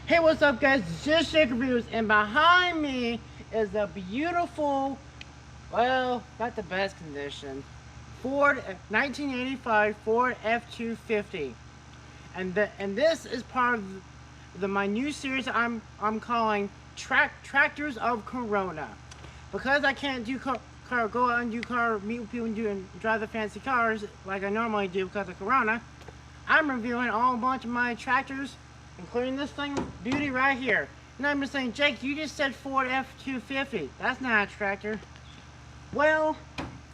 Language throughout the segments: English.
Hey, what's up, guys? It's just Jake Reviews, and behind me is a beautiful, well, not the best condition, Ford 1985 Ford F-250, and this is part of my new series I'm calling Tractors of Corona, because I can't do go out and do meet people and drive the fancy cars like I normally do because of Corona. I'm reviewing all a bunch of my tractors, including this thing, beauty right here. And I'm just saying, Jake, you just said Ford F-250. That's not a tractor. Well,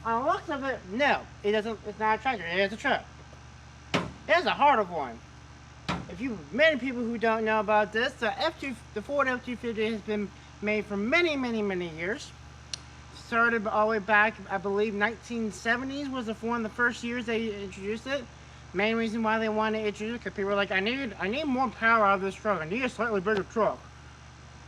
on the looks of it, no, it doesn't. It's not a tractor. It is a truck. It is a harder one. If you many people who don't know about this, the Ford F-250 has been made for many years. Started all the way back, I believe, 1970s was one of the first years they introduced it. Main reason why they wanted to introduce it, because people were like, I need more power out of this truck. I need a slightly bigger truck.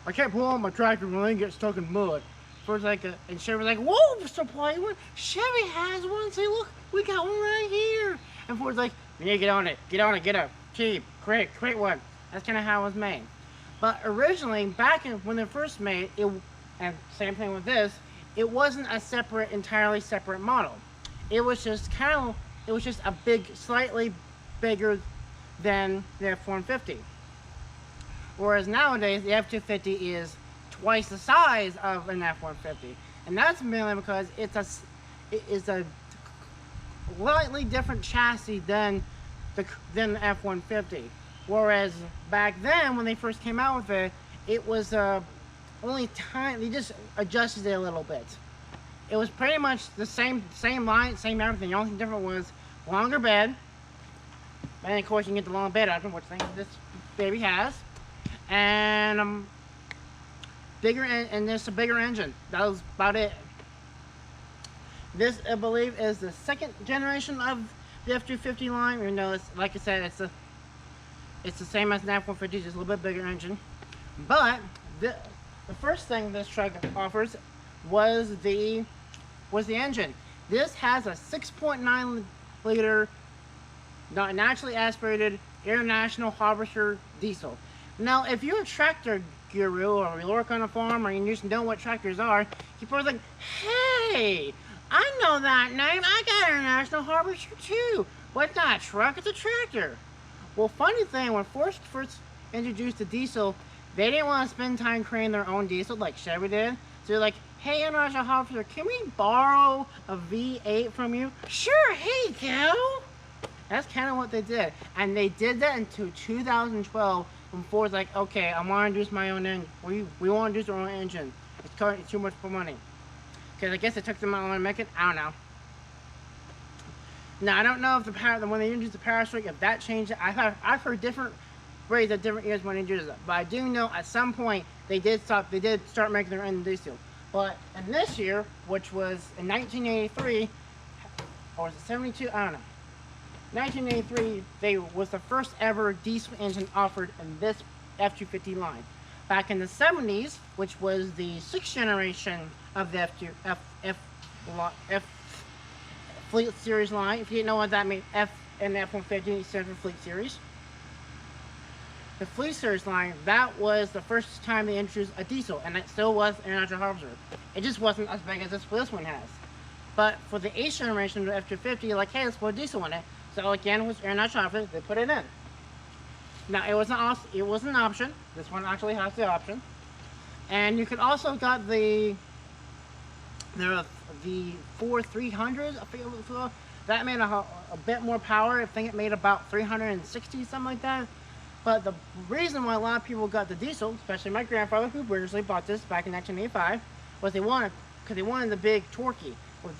I can't pull on my tractor when they get stuck in mud. First, and Chevy was like, whoa, supply one. Chevy has one. Say, look, we got one right here. And Ford's like, you need to get on it, get a cheap, great one. That's kind of how it was made. But originally, back when they first made it, and same thing with this, it wasn't a entirely separate model. It was just a slightly bigger than the F-150. Whereas nowadays, the F-250 is twice the size of an F-150. And that's mainly because it is a slightly different chassis than the F-150. Whereas back then, when they first came out with it, it was only tiny. They just adjusted it a little bit. It was pretty much the same line, same everything. The only thing different was longer bed, and of course you can get the long bed option, which this baby has, and there's a bigger engine. That was about it. This, I believe, is the second generation of the F-250 line. Even though it's, like I said, it's the same as an F-150, just a little bit bigger engine. But the first thing this truck offers was the engine. This has a 6.9 liter naturally aspirated International Harvester diesel. Now, if you're a tractor guru or you work on a farm or you just know what tractors are, you're probably like, hey, I know that name. I got International Harvester too. Well, it's not a truck, it's a tractor. Well, funny thing, when Ford first introduced the diesel, they didn't want to spend time creating their own diesel like Chevy did. So they're like, hey, International Harvester, can we borrow a V8 from you? Sure, here you go. That's kind of what they did. And they did that until 2012 when Ford's like, okay, I want to introduce my own engine. We want to introduce our own engine. It's too much for money. Because I guess it took them a while to make it. I don't know. Now, I don't know if when they introduced the power stroke, if that changed it. I've heard different rates at different years when they introduced it. But I do know at some point they did start making their own diesel. But in this year, which was in 1983, or was it 72? I don't know. 1983, was the first ever diesel engine offered in this F-250 line. Back in the 70s, which was the 6th generation of the F Fleet Series line. If you didn't know what that means, F and F-150 stands for Fleet Series. The Fleet Series line, that was the first time they introduced a diesel, and it still was International Harvester. It just wasn't as big as this one has. But for the 8th generation of the F-250, like, hey, let's put a diesel in it. So again, it was International Harvester, they put it in. Now, it was an option. This one actually has the option. And you could also got the Ford 300s, I forget what it was. That made a bit more power. I think it made about 360, something like that. But the reason why a lot of people got the diesel, especially my grandfather, who originally bought this back in 1985, was because they wanted the big torquey.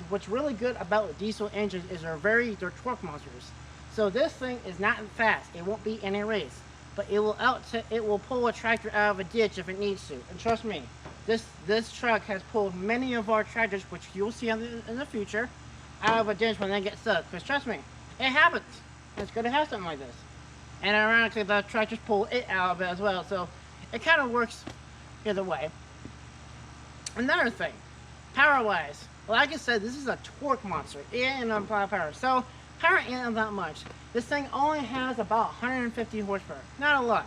What's really good about diesel engines is they're torque monsters. So this thing is not fast. It won't beat any race, but it will pull a tractor out of a ditch if it needs to. And trust me, this truck has pulled many of our tractors, which you'll see in the future, out of a ditch when they get stuck. Because trust me, it happens. It's good to have something like this. And ironically, the tractors pull it out of it as well. So it kind of works either way. Another thing, power-wise, like I said, this is a torque monster. It ain't on power. So power ain't that much. This thing only has about 150 horsepower. Not a lot.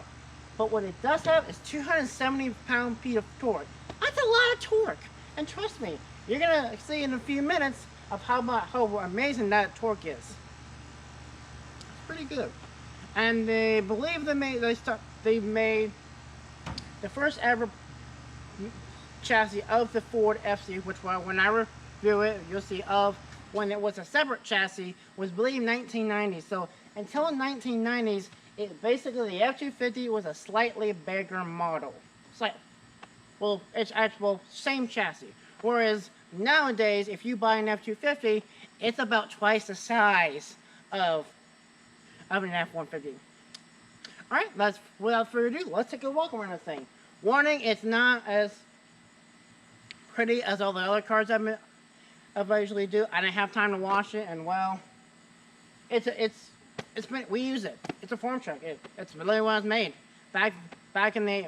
but what it does have is 270 pound-feet of torque. That's a lot of torque, and trust me, you're gonna see in a few minutes of how amazing that torque is. It's pretty good. And they believe they made the first ever chassis of the Ford FC, which when I review it, you'll see of when it was a separate chassis, was believed 1990. So until the 1990s, it basically the F-250 was a slightly bigger model. It's actual same chassis. Whereas nowadays, if you buy an F-250, it's about twice the size of an F-150. Alright, without further ado, let's take a walk around the thing. Warning, it's not as pretty as all the other cars I usually do. I didn't have time to wash it, and well, we use it. It's a farm truck. It's really what it's made. Back in the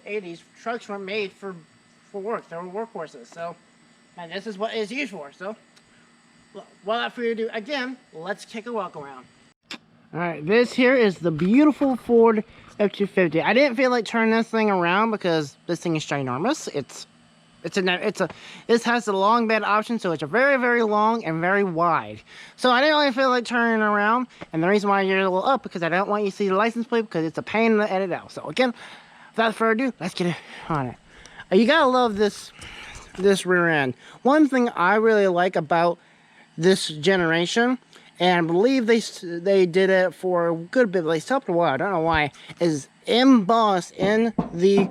80s, trucks weren't made for work. They were workhorses. So, and this is what it's used for. So, without further ado, again, let's take a walk around. Alright, this here is the beautiful Ford F-250. I didn't feel like turning this thing around because this thing is ginormous. This has the long bed option, so it's a very, very long and very wide. So I didn't really feel like turning it around, and the reason why you're a little up because I don't want you to see the license plate because it's a pain to edit out. So again, without further ado, let's get it on it. You gotta love this rear end. One thing I really like about this generation, and I believe they did it for a good bit, but they stopped a while, I don't know why, is embossed in the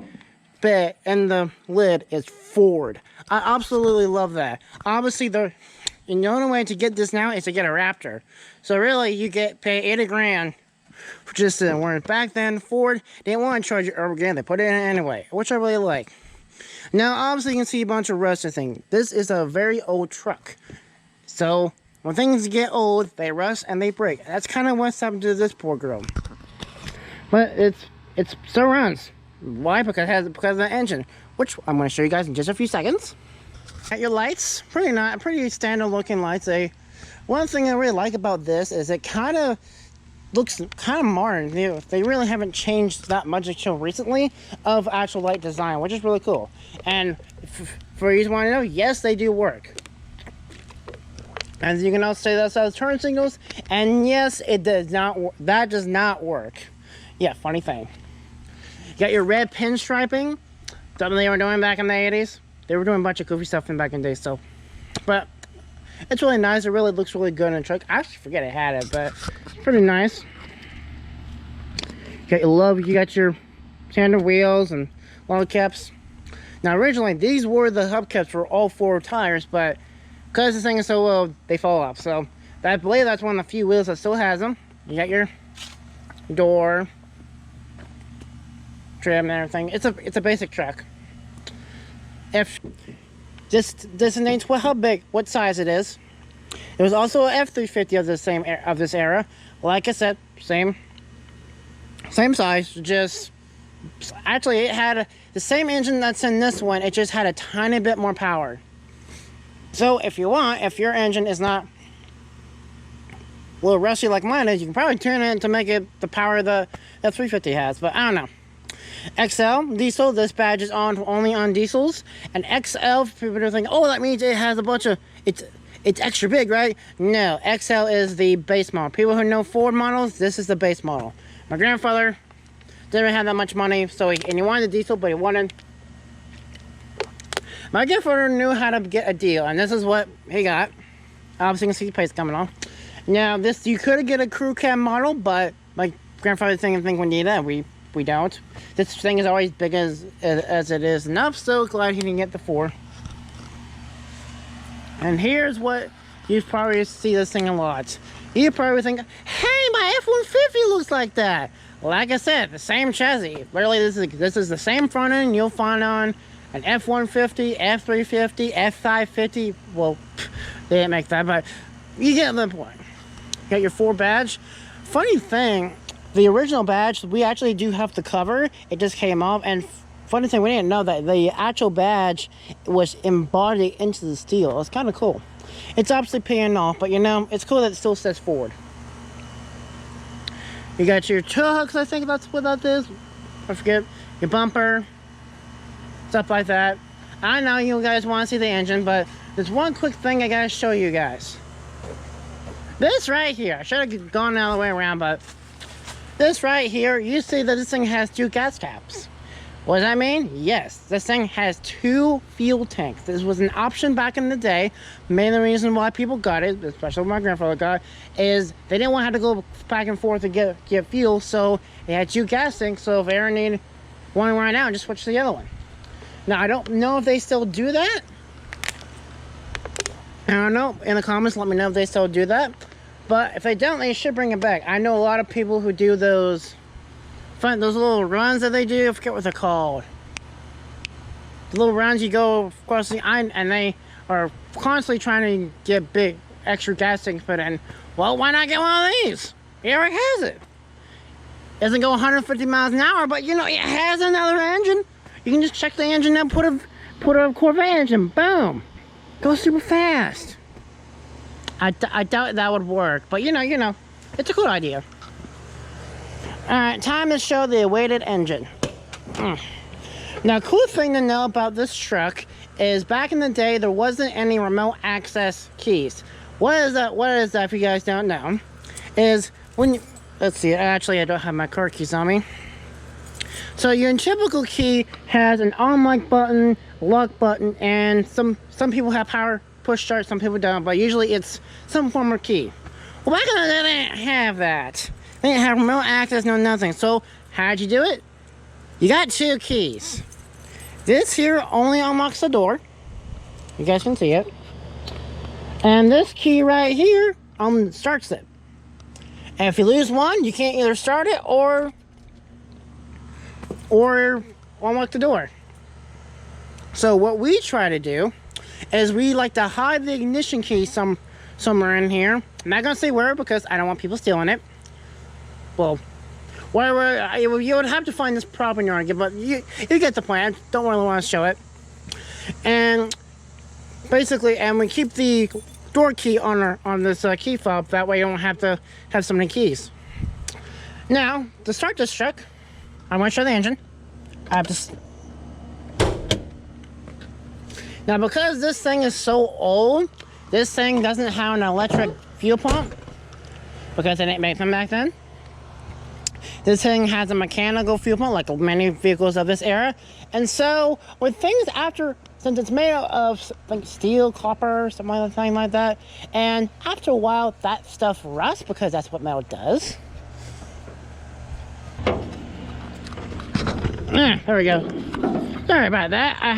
bed and the lid is Ford. I absolutely love that. Obviously, the only way to get this now is to get a Raptor. So really, you pay 80 grand for just whereas back then, Ford didn't want to charge you again. They put it in anyway, which I really like. Now, obviously, you can see a bunch of rust and things. This is a very old truck. So, when things get old, they rust and they break. That's kind of what's happened to this poor girl. But it still runs. Why? Because of the engine, which I'm going to show you guys in just a few seconds. At your lights, pretty standard looking lights. One thing I really like about this is it kind of looks kind of modern. They really haven't changed that much until recently of actual light design, which is really cool. And for you to want to know, yes, they do work. As you can also say, that's as turn signals, and yes, it does not. That does not work. Yeah, funny thing. You got your red pinstriping, something they were doing back in the 80s. They were doing a bunch of goofy stuff in back in the day, so. But it's really nice. It really looks really good in a truck. I actually forget I had it, but it's pretty nice. You got your standard wheels and lug caps. Now, originally, these were the hubcaps for all four tires, but because this thing is so low, they fall off. So I believe that's one of the few wheels that still has them. You got your door, trim, and everything. It's a basic truck. This designates what size it is. It was also an F-350 of this era. Like I said, same size. Just actually, it had the same engine that's in this one. It just had a tiny bit more power. So if your engine is not a little rusty like mine is, you can probably tune it to make it the power the F-350 has. But I don't know. XL diesel, this badge is only on diesels, and XL, people are thinking, oh, that means it has a bunch of, it's extra big, right? No, XL is the base model. People who know Ford models, this is the base model. My grandfather didn't have that much money, so he wanted a diesel, but my grandfather knew how to get a deal, and this is what he got. Obviously, you can see the price coming off. Now, you could get a crew cab model, but my grandfather didn't think we need that. We don't. This thing is always big as it is enough, so glad he didn't get the 4. And here's what you probably see this thing a lot. You probably think, hey, my F-150 looks like that. Like I said, the same chassis. Literally, this is the same front end you'll find on an F-150, F-350, F-550. Well, they didn't make that, but you get the point. You got your 4 badge. Funny thing, the original badge, we actually do have the cover. It just came off, and funny thing, we didn't know that the actual badge was embodied into the steel. It's kind of cool. It's obviously paying off, but it's cool that it still says Ford. You got your tow hooks, I think that's what that is. I forget. Your bumper. Stuff like that. I know you guys want to see the engine, but there's one quick thing I gotta show you guys. This right here, I should have gone all the way around, but this right here, you see that this thing has 2 gas taps. What does that mean? Yes, this thing has 2 fuel tanks. This was an option back in the day. Main reason why people got it, especially my grandfather got it, is they didn't want to have to go back and forth to get fuel, so they had 2 gas tanks, so if they ever need one right now, just switch to the other one. Now, I don't know if they still do that. I don't know. In the comments, let me know if they still do that. But if they don't, they should bring it back. I know a lot of people who do those little runs that they do. I forget what they're called. The little runs you go across the island, and they are constantly trying to get big extra gas tanks put in. Well, why not get one of these? Here it has it. Doesn't go 150 miles an hour, but you know, it has another engine. You can just check the engine and put a Corvette engine. Boom. Goes super fast. I doubt that would work, but you know, it's a cool idea. Alright, time to show the awaited engine. Now, cool thing to know about this truck is back in the day, there wasn't any remote access keys. What is that? What is that, if you guys don't know? Is when you, let's see, actually I don't have my car keys on me. So your typical key has an on-lock button, lock button, and some people have power push start, some people don't, but usually it's some form of key. Well, back in the day, they didn't have that. They didn't have remote access, no nothing. So how'd you do it? You got 2 keys. This here only unlocks the door. You guys can see it. And this key right here starts it. And if you lose one, you can't either start it or unlock the door. So what we try to do is we like to hide the ignition key somewhere in here. I'm not gonna say where because I don't want people stealing it. Well, wherever you would have to find this prop in your argument, but you get the point. I don't really want to show it. And basically, and we keep the door key on this key fob. That way, you don't have to have so many keys. Now, to start this truck, I'm going to show the engine. I have to. Now, because this thing is so old, this thing doesn't have an electric fuel pump because they didn't make them back then. This thing has a mechanical fuel pump, like many vehicles of this era. And so, with things since it's made of like steel, copper, something like that, and after a while, that stuff rusts because that's what metal does. There we go. Sorry about that. I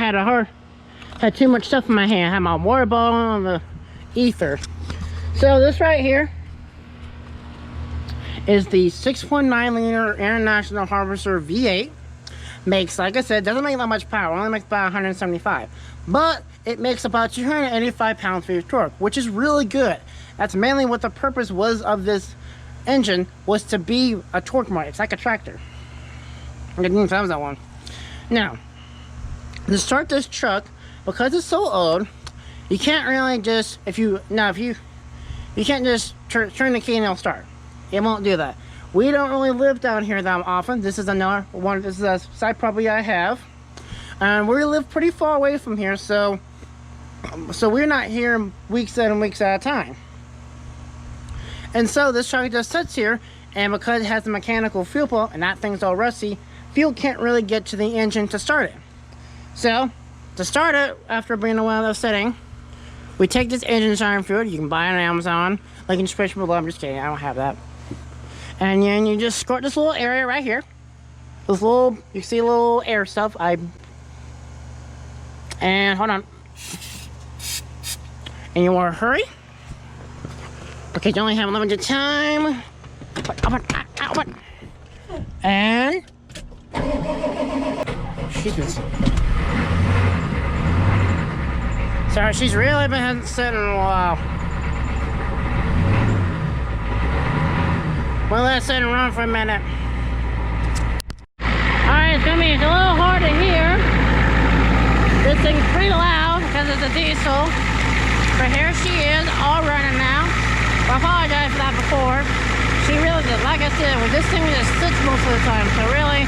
had too much stuff in my hand. I had my water bottle on the ether. So this right here is the 6.9 liter International Harvester V8. Makes, like I said, doesn't make that much power. It only makes about 175. But it makes about 285 pounds-feet of torque, which is really good. That's mainly what the purpose was of this engine, was to be a torque motor. It's like a tractor. I didn't times that one. Now, to start this truck, because it's so old, you can't really just, you can't just turn the key and it'll start. It won't do that. We don't really live down here that often. This is another one. This is a side property I have, and we live pretty far away from here. So we're not here weeks and weeks at a time. And so this truck just sits here, and because it has a mechanical fuel pump and that thing's all rusty, fuel can't really get to the engine to start it. So to start it, after being a while of sitting, we take this engine starting fluid. You can buy it on Amazon. Link in the description below. I'm just kidding. I don't have that. And then you just squirt this little area right here. This little, you see a little air stuff. And hold on. And you want to hurry, because you only have limited time. Open. And sorry, she's really been sitting in a while. Well, let's sit and run for a minute. Alright, it's gonna be a little hard to hear. This thing's pretty loud because it's a diesel. But here she is, all running now. I apologize for that before. She really did. Like I said, well, this thing just sits most of the time, so really,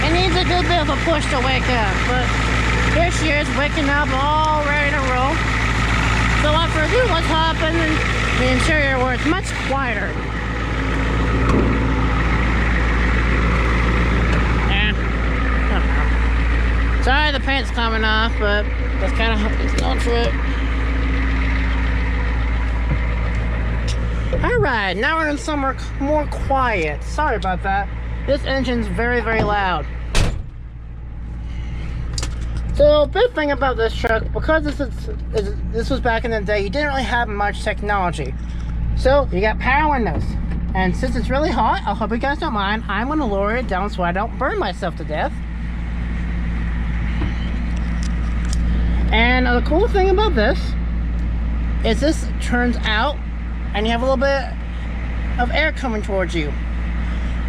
it needs a good bit of a push to wake up. But here she is, waking up, all ready to roll. So without further ado, let's hop in the interior where it's much quieter. Sorry the paint's coming off, but that's kind of how it's going for it. Alright, now we're in somewhere more quiet. Sorry about that. This engine's very, very loud. So, big thing about this truck, because this was back in the day, you didn't really have much technology. So, you got power windows. And since it's really hot, I hope you guys don't mind, I'm going to lower it down so I don't burn myself to death. And the cool thing about this is this turns out and you have a little bit of air coming towards you.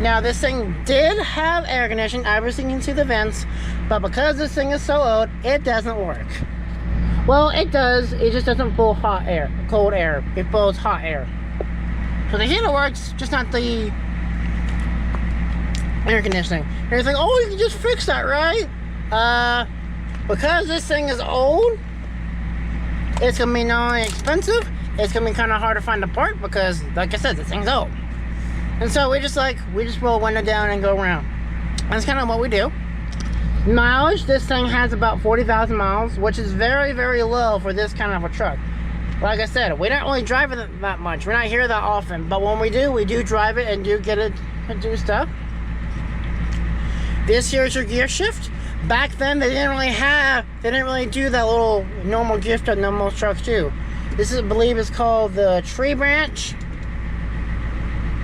Now this thing did have air conditioning, obviously you can see the vents, but because this thing is so old, it doesn't work. Well, it does, it just doesn't blow hot air, cold air, it blows hot air. So the heater works, just not the air conditioning. And you're thinking, oh, you can just fix that, right? Because this thing is old, it's gonna be not only expensive, it's gonna be kind of hard to find a part because, like I said, this thing's old. And so we just roll window down and go around. That's kind of what we do. Mileage, this thing has about 40,000 miles, which is very, very low for this kind of a truck. Like I said, we don't really drive it that much. We're not here that often, but when we do drive it and do get it and do stuff. This here is your gear shift. Back then, they didn't really do that little normal gift that most trucks do. This is, I believe, is called the tree branch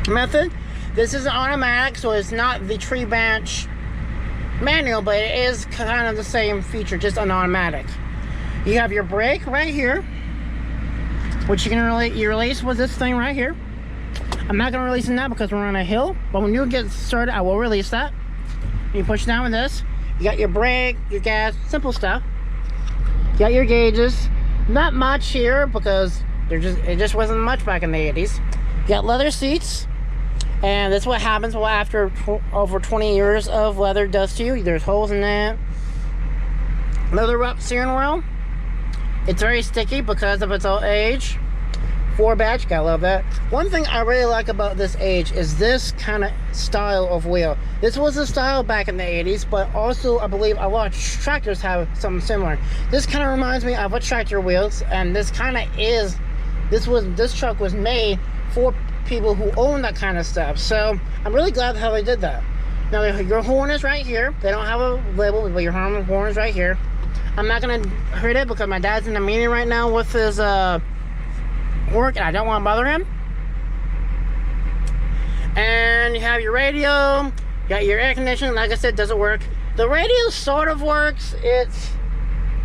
method. This is automatic, so it's not the tree branch manual, but it is kind of the same feature, just an automatic. You have your brake right here, which you release with this thing right here. I'm not going to release it now because we're on a hill, but when you get started, I will release that. You push down with this. You got your brake, your gas, simple stuff. You got your gauges. Not much here because it just wasn't much back in the 80s. You got leather seats. And that's what happens after over 20 years of leather does to you. There's holes in that. Leather wrapped steering wheel. It's very sticky because of its old age. 4-batch, gotta love that. One thing I really like about this age is this kind of style of wheel. This was a style back in the 80s, but also I believe a lot of tractors have something similar. This kind of reminds me of what tractor wheels, and this kind of is, this truck was made for people who own that kind of stuff. So I'm really glad how they did that. Now your horn is right here. They don't have a label, but your horn is right here. I'm not gonna hurt it because my dad's in a meeting right now with his work and I don't want to bother him. And you have your radio, you got your air conditioning. Like I said, doesn't work. The radio sort of works. It's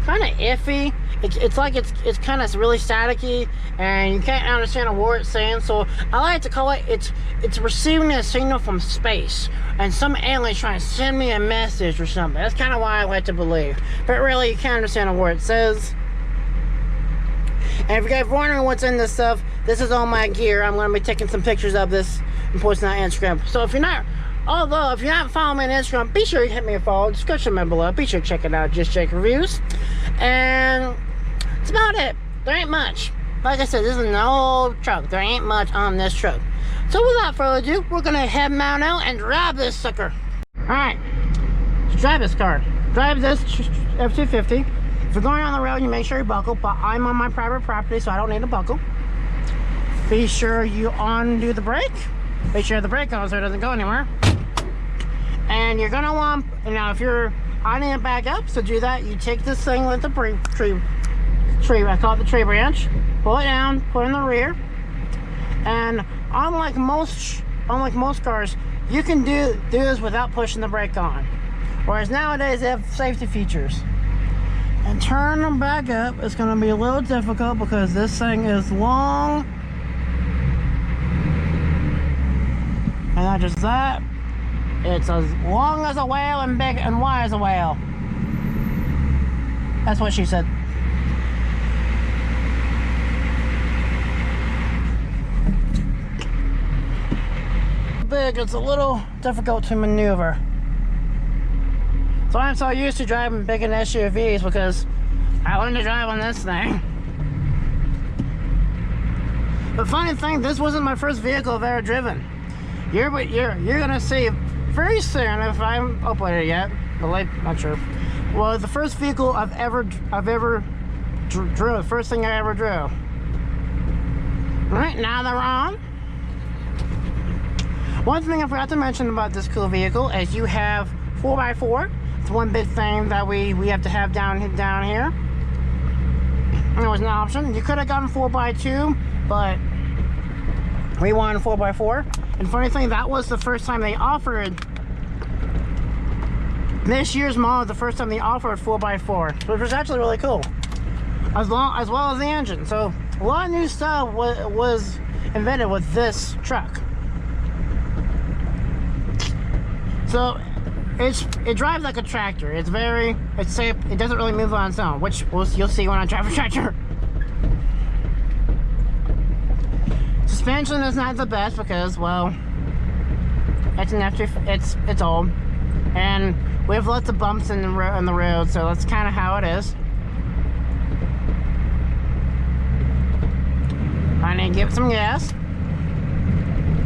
kind of iffy. It's like it's kind of really staticky and you can't understand a word it's saying. So I like to call it it's receiving a signal from space and some alien's trying to send me a message or something. That's kind of why I like to believe, but really you can't understand a word it says. And if you guys are wondering what's in this stuff, this is all my gear. I'm going to be taking some pictures of this and posting on Instagram. So if you're not following me on Instagram, be sure you hit me a follow. Description down below. Be sure to check it out. Just Jake Reviews. And that's about it. There ain't much. Like I said, this is an old truck. There ain't much on this truck. So without further ado, we're going to head out now and drive this sucker. Alright. Let's drive this car. Drive this F-250. If you're going on the road, you make sure you buckle, but I'm on my private property, so I don't need a buckle. Be sure you undo the brake. Make sure the brake on so it doesn't go anywhere. And you're gonna want, now if I need to back up, so do that. You take this thing with the tree, I call it the tree branch, pull it down, put it in the rear. And unlike most cars, you can do this without pushing the brake on. Whereas nowadays they have safety features. And turn them back up, it's going to be a little difficult because this thing is long. And not just that, it's as long as a whale and big and wide as a whale. That's what she said. big, it's a little difficult to maneuver. So I'm so used to driving big and SUVs because I learned to drive on this thing. But funny thing, this wasn't my first vehicle I've ever driven. You're gonna see very soon if I haven't uploaded it yet. Not sure. Well, the first vehicle I've ever drove. First thing I ever drove. Right now they're on. One thing I forgot to mention about this cool vehicle is you have 4x4. It's one big thing that we have to have down here. And it was an option. You could have gotten 4x2, but we wanted 4x4. And funny thing, that was the first time they offered. This year's model, the first time they offered 4x4, which was actually really cool. As well as the engine. So a lot of new stuff was invented with this truck. So it drives like a tractor. It's safe. It doesn't really move on its own, which you'll see when I drive a tractor. Suspension is not the best because, well, it's old, and we have lots of bumps in the road, so that's kind of how it is. I need to give it some gas.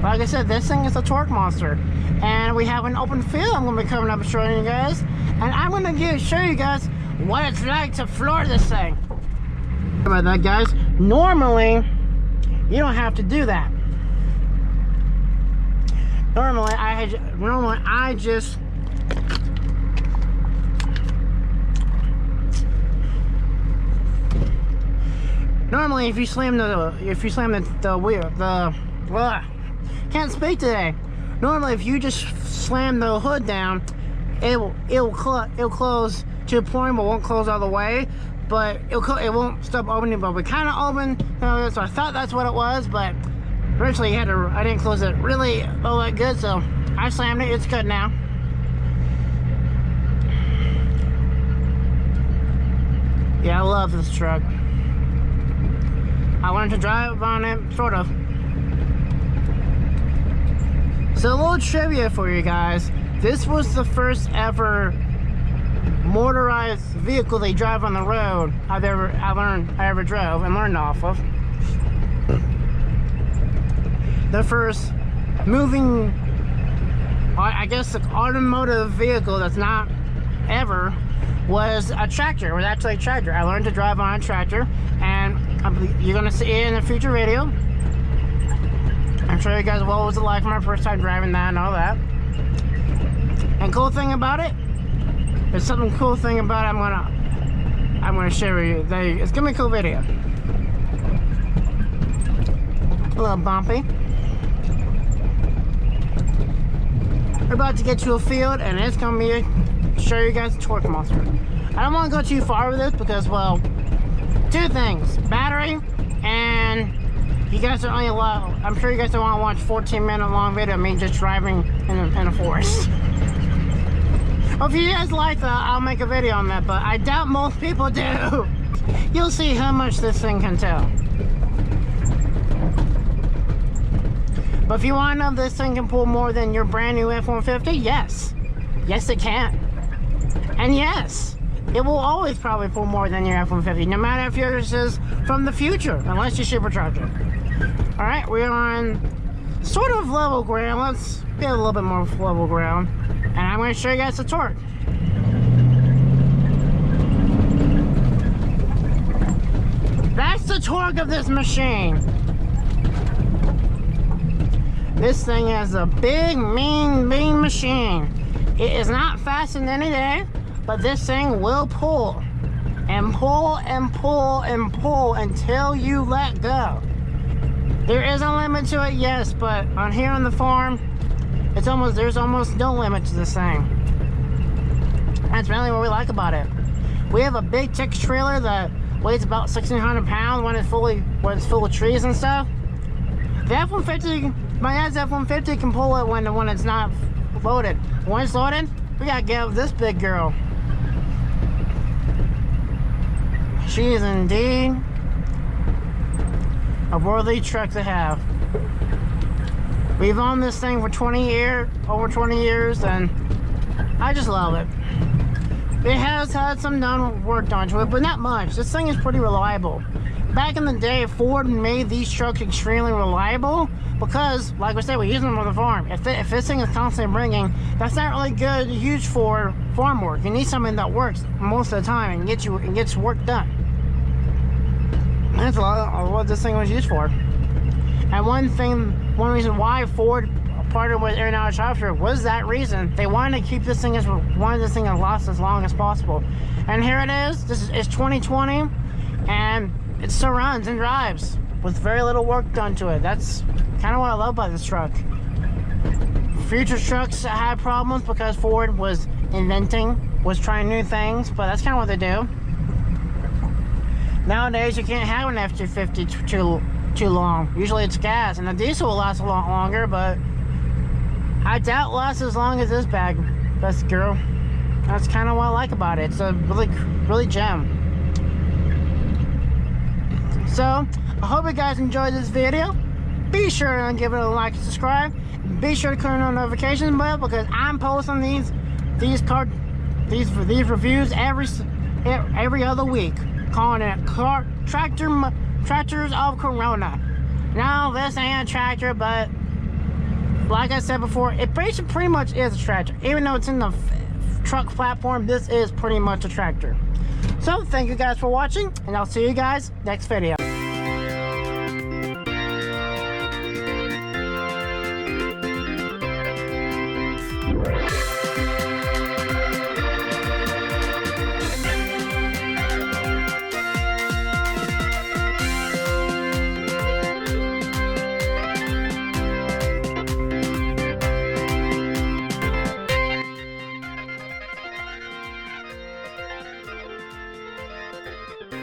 Like I said, this thing is a torque monster. And we have an open field I'm going to be coming up and showing you guys. And I'm going to show you guys what it's like to floor this thing. Sorry about that, guys. Normally, you don't have to do that. Normally, if you slam the wheel, can't speak today. Normally, if you just slam the hood down, it'll close to a point, but won't close all the way. But it won't stop opening. But we kind of opened, so I thought that's what it was. But eventually, I didn't close it really all that good, so I slammed it. It's good now. Yeah, I love this truck. I learned to drive on it, sort of. So a little trivia for you guys. This was the first ever motorized vehicle they drive on the road I ever drove and learned off of. The first moving, I guess, the automotive vehicle that's not ever was a tractor. It was actually a tractor. I learned to drive on a tractor, and you're gonna see it in a future video. I'm show you guys what was it like my first time driving that and all that. And cool thing about it, there's something cool thing about it I'm gonna share with you. It's gonna be a cool video. A little bumpy. We're about to get to a field, and it's gonna be show you guys the torque monster. I don't want to go too far with this because, well, two things: battery, and you guys are only allowed. I'm sure you guys don't want to watch 14-minute long video of me just driving in a forest. Well, if you guys like that, I'll make a video on that, but I doubt most people do. You'll see how much this thing can tell. But if you want to know if this thing can pull more than your brand new F-150, yes. Yes, it can. And yes, it will always probably pull more than your F-150, no matter if yours is from the future, unless you supercharge it. Alright, we're on sort of level ground. Let's get a little bit more level ground. And I'm going to show you guys the torque. That's the torque of this machine. This thing is a big, mean machine. It is not fast in any day, but this thing will pull. And pull and pull and pull until you let go. There is a limit to it, yes, but on here on the farm, there's almost no limit to this thing. That's really what we like about it. We have a big Tex trailer that weighs about 1,600 pounds when it's full of trees and stuff. The F-150, my dad's F-150 can pull it when it's not loaded. When it's loaded, we gotta give this big girl. She is indeed a worthy truck to have. We've owned this thing for over 20 years, and I just love it. It has had some work done to it, but not much. This thing is pretty reliable. Back in the day, Ford made these trucks extremely reliable because, like I said, we use them on the farm. If this thing is constantly ringing, that's not really good, huge for farm work. You need something that works most of the time and gets work done. That's a lot of what this thing was used for. And one reason why Ford partnered with Aeronautics Shropshire was that reason. They wanted to keep this thing to last as long as possible. And here it is. This is 2020, and it still runs and drives with very little work done to it. That's kind of what I love about this truck. Future trucks had problems because Ford was trying new things, but that's kind of what they do. Nowadays, you can't have an F-250 too long. Usually it's gas, and the diesel will last a lot longer, but I doubt it lasts as long as this best girl. That's kind of what I like about it. It's a really gem. So, I hope you guys enjoyed this video. Be sure to give it a like and subscribe. Be sure to turn on notifications bell because I'm posting these reviews every other week, calling it Tractors of Corona. Now, this ain't a tractor, but like I said before, it pretty much is a tractor. Even though it's in the truck platform, this is pretty much a tractor. So, thank you guys for watching, and I'll see you guys next video.